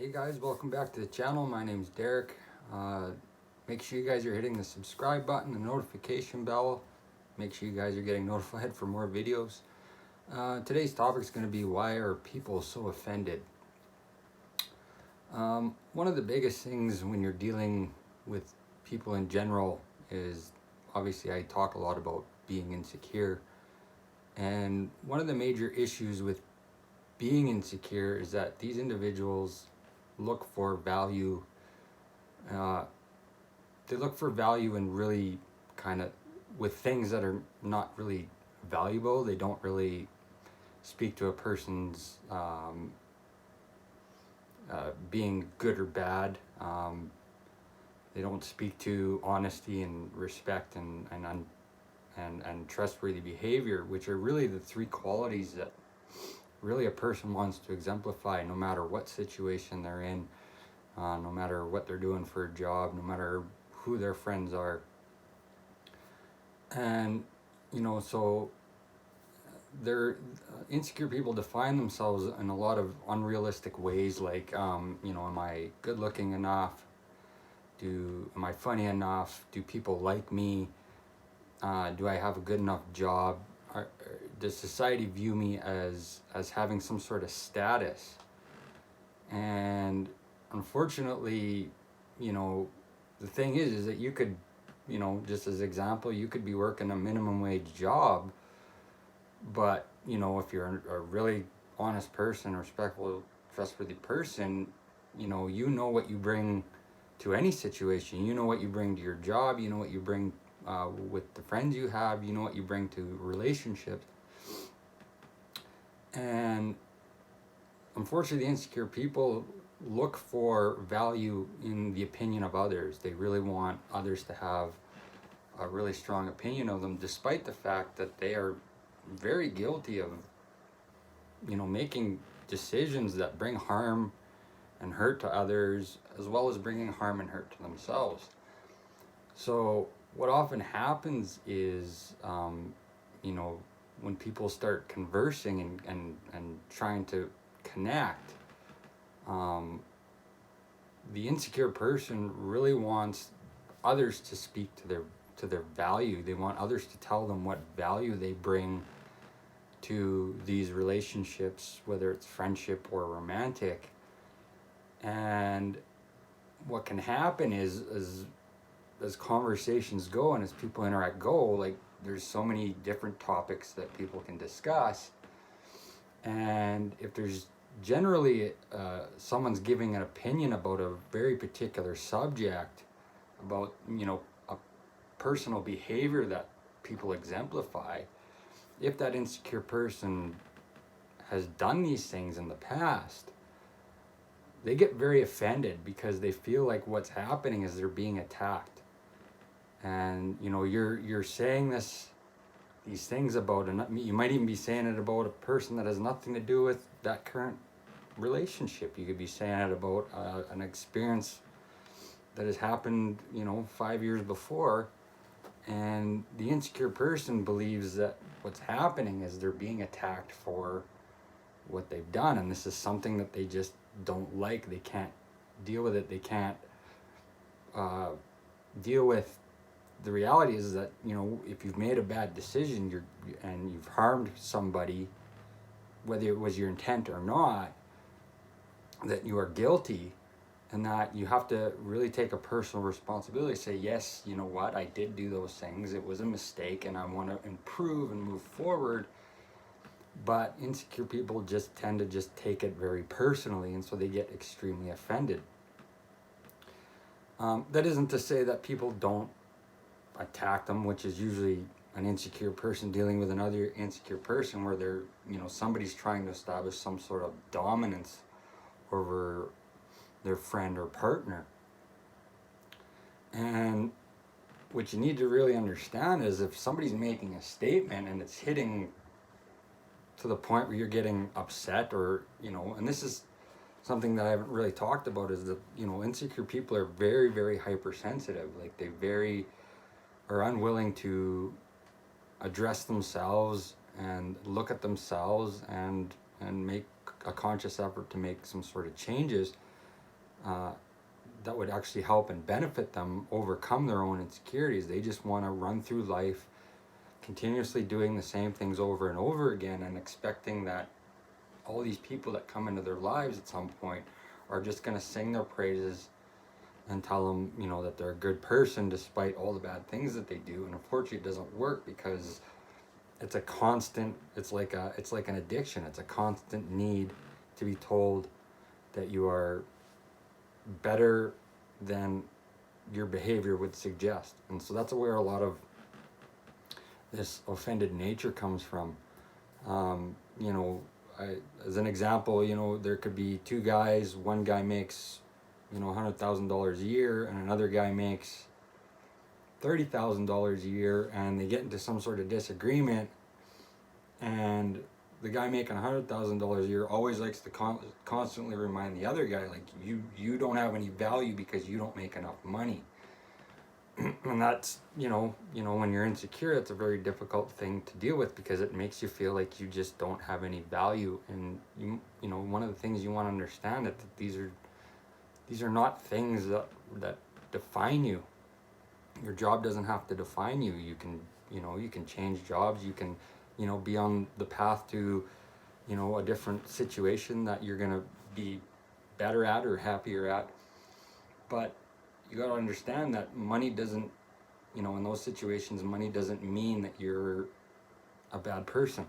Hey guys, welcome back to the channel. My name's Derek. Make sure you guys are hitting the subscribe button, the notification bell. Make sure you guys are getting notified for more videos. Today's topic is going to be, why are people so offended? One of the biggest things when you're dealing with people in general is, obviously I talk a lot about being insecure. And one of the major issues with being insecure is that these individuals look for value. They look for value in really kind of with things that are not really valuable. They don't really speak to a person's being good or bad. They don't speak to honesty and respect and trustworthy behavior, which are really the three qualities that really a person wants to exemplify, no matter what situation they're in, no matter what they're doing for a job, no matter who their friends are. And so they're insecure people define themselves in a lot of unrealistic ways, like am I good looking enough? Am I funny enough? Do people like me? Do I have a good enough job? Does society view me as having some sort of status? And unfortunately, the thing is that you could, just as example, you could be working a minimum wage job, but if you're a really honest person, respectful, trustworthy person, you know what you bring to any situation. You know what you bring to your job. You know what you bring with the friends you have. You know what you bring to relationships. And unfortunately, the insecure people look for value in the opinion of others. They really want others to have a really strong opinion of them, despite the fact that they are very guilty of making decisions that bring harm and hurt to others, as well as bringing harm and hurt to themselves. So what often happens is when people start conversing and trying to connect, the insecure person really wants others to speak to their value. They want others to tell them what value they bring to these relationships, whether it's friendship or romantic. And what can happen is as conversations go and as people interact like there's so many different topics that people can discuss. And if there's generally someone's giving an opinion about a very particular subject, about a personal behavior that people exemplify, if that insecure person has done these things in the past, they get very offended because they feel like what's happening is they're being attacked. And you're saying these things about, and you might even be saying it about a person that has nothing to do with that current relationship. You could be saying it about an experience that has happened 5 years before, and the insecure person believes that what's happening is they're being attacked for what they've done, and this is something that they just don't like. They can't deal with it. They can't deal with the reality is that if you've made a bad decision, and you've harmed somebody, whether it was your intent or not, that you are guilty, and that you have to really take a personal responsibility. Say, yes, you know what, I did do those things. It was a mistake, and I want to improve and move forward. But insecure people just tend to just take it very personally, and so they get extremely offended. That isn't to say that people don't attack them, which is usually an insecure person dealing with another insecure person, where they're somebody's trying to establish some sort of dominance over their friend or partner. And what you need to really understand is, if somebody's making a statement and it's hitting to the point where you're getting upset, or and this is something that I haven't really talked about, is that insecure people are very, very hypersensitive. Like, they are unwilling to address themselves and look at themselves and make a conscious effort to make some sort of changes. uh, that would actually help and benefit them overcome their own insecurities. They just want to run through life continuously doing the same things over and over again and expecting that all these people that come into their lives at some point are just going to sing their praises and tell them, that they're a good person despite all the bad things that they do. And unfortunately, it doesn't work because it's a constant. It's like an addiction. It's a constant need to be told that you are better than your behavior would suggest. And so that's where a lot of this offended nature comes from. Um, you know, as an example, there could be two guys. One guy makes, $100,000 a year, and another guy makes $30,000 a year, and they get into some sort of disagreement. And the guy making $100,000 a year always likes to constantly remind the other guy, like, you don't have any value because you don't make enough money. And that's, when you're insecure, it's a very difficult thing to deal with because it makes you feel like you just don't have any value. And one of the things you want to understand that these are not things that define you. Your job doesn't have to define you. You can change jobs. You can, be on the path to, a different situation that you're gonna be better at or happier at. But you got to understand that money doesn't, in those situations, money doesn't mean that you're a bad person.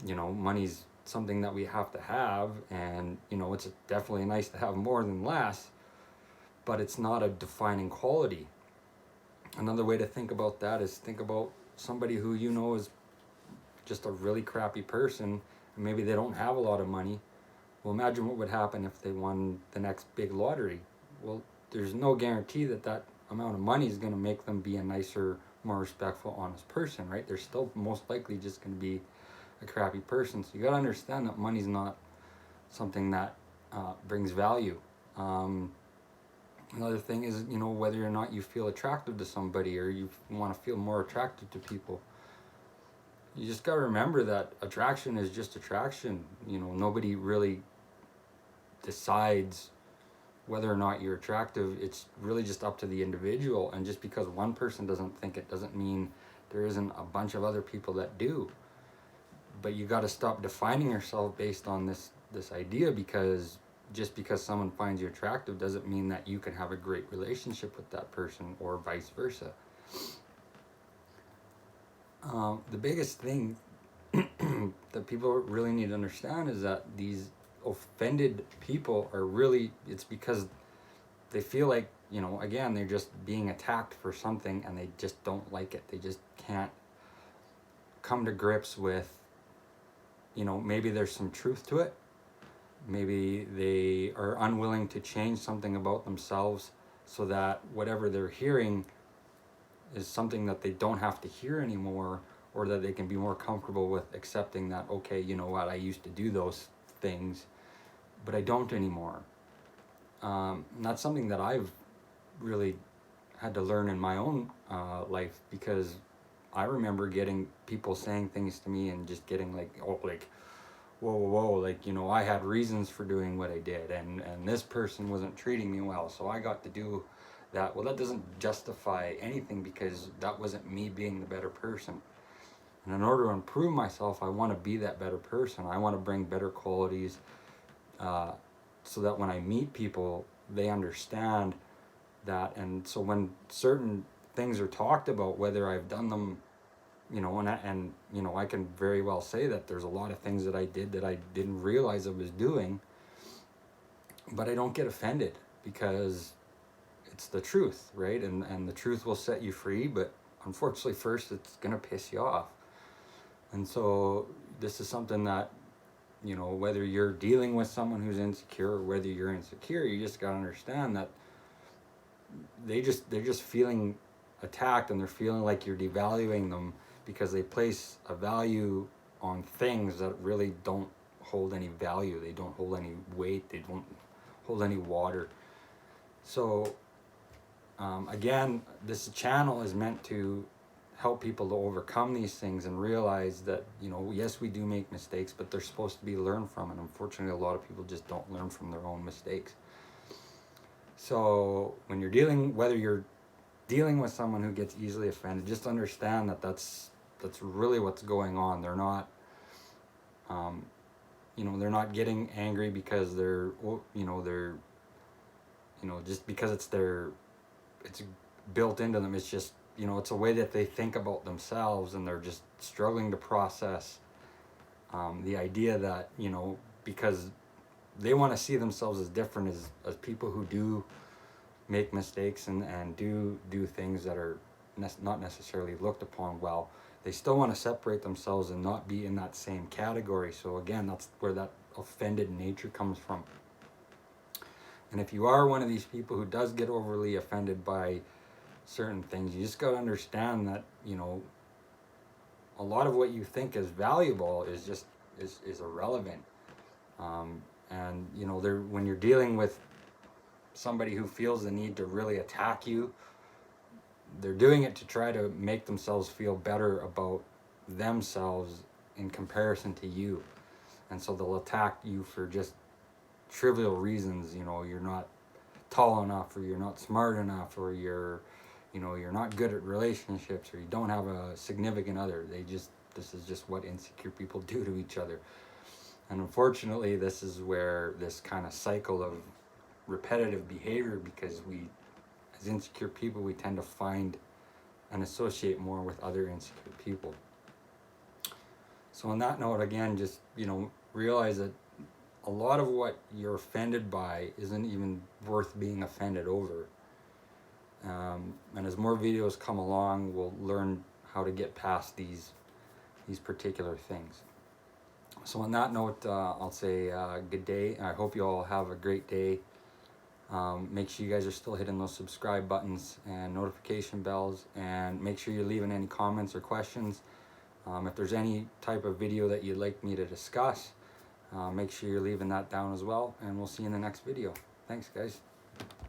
Money's something that we have to have, and, it's definitely nice to have more than less, but it's not a defining quality. Another way to think about that is think about somebody who is just a really crappy person, and maybe they don't have a lot of money. Well, imagine what would happen if they won the next big lottery. Well, there's no guarantee that amount of money is going to make them be a nicer, more respectful, honest person, right? They're still most likely just going to be a crappy person. So you got to understand that money's not something that brings value. Another thing is, whether or not you feel attractive to somebody or you want to feel more attractive to people. You just got to remember that attraction is just attraction. Nobody really decides whether or not you're attractive. It's really just up to the individual. And just because one person doesn't think it doesn't mean there isn't a bunch of other people that do. But you got to stop defining yourself based on this idea, because just because someone finds you attractive doesn't mean that you can have a great relationship with that person, or vice versa. The biggest thing that people really need to understand is that these offended people are really, it's because they feel like, again, they're just being attacked for something and they just don't like it. They just can't come to grips with, maybe there's some truth to it. Maybe they are unwilling to change something about themselves so that whatever they're hearing is something that they don't have to hear anymore, or that they can be more comfortable with accepting that, okay, you know what, I used to do those things, but I don't anymore. And that's something that I've really had to learn in my own life, because I remember getting people saying things to me and just getting like, whoa, like, I had reasons for doing what I did, and this person wasn't treating me well, so I got to do that. Well, that doesn't justify anything, because that wasn't me being the better person. And in order to improve myself, I want to be that better person. I want to bring better qualities, so that when I meet people, they understand that. And so when certain things are talked about, whether I've done them, I can very well say that there's a lot of things that I did that I didn't realize I was doing, but I don't get offended, because it's the truth, right? And the truth will set you free, but unfortunately first it's going to piss you off. And so this is something that, whether you're dealing with someone who's insecure or whether you're insecure, you just got to understand that they're just feeling attacked, and they're feeling like you're devaluing them because they place a value on things that really don't hold any value. They don't hold any weight. They don't hold any water. So again, this channel is meant to help people to overcome these things and realize that, yes, we do make mistakes, but they're supposed to be learned from. And unfortunately, a lot of people just don't learn from their own mistakes. So when you're dealing, whether you're dealing with someone who gets easily offended, just understand that that's really what's going on. They're not, um, they're not getting angry because they're just because it's built into them. It's just, it's a way that they think about themselves, and they're just struggling to process the idea that, because they want to see themselves as different, as people who do make mistakes, and do things that are not necessarily looked upon well. They still want to separate themselves and not be in that same category. So again, that's where that offended nature comes from. And if you are one of these people who does get overly offended by certain things, you just got to understand that, a lot of what you think is valuable is just is irrelevant. And when you're dealing with somebody who feels the need to really attack you, they're doing it to try to make themselves feel better about themselves in comparison to you. And so they'll attack you for just trivial reasons. You're not tall enough, or you're not smart enough, or you're not good at relationships, or you don't have a significant other. This is just what insecure people do to each other. And unfortunately, this is where this kind of cycle of repetitive behavior, because as insecure people, we tend to find and associate more with other insecure people. So on that note, again, just, realize that a lot of what you're offended by isn't even worth being offended over. And as more videos come along, we'll learn how to get past these particular things. So on that note, I'll say good day. I hope you all have a great day. Make sure you guys are still hitting those subscribe buttons and notification bells, and make sure you're leaving any comments or questions. If there's any type of video that you'd like me to discuss, make sure you're leaving that down as well, and we'll see you in the next video. Thanks, guys.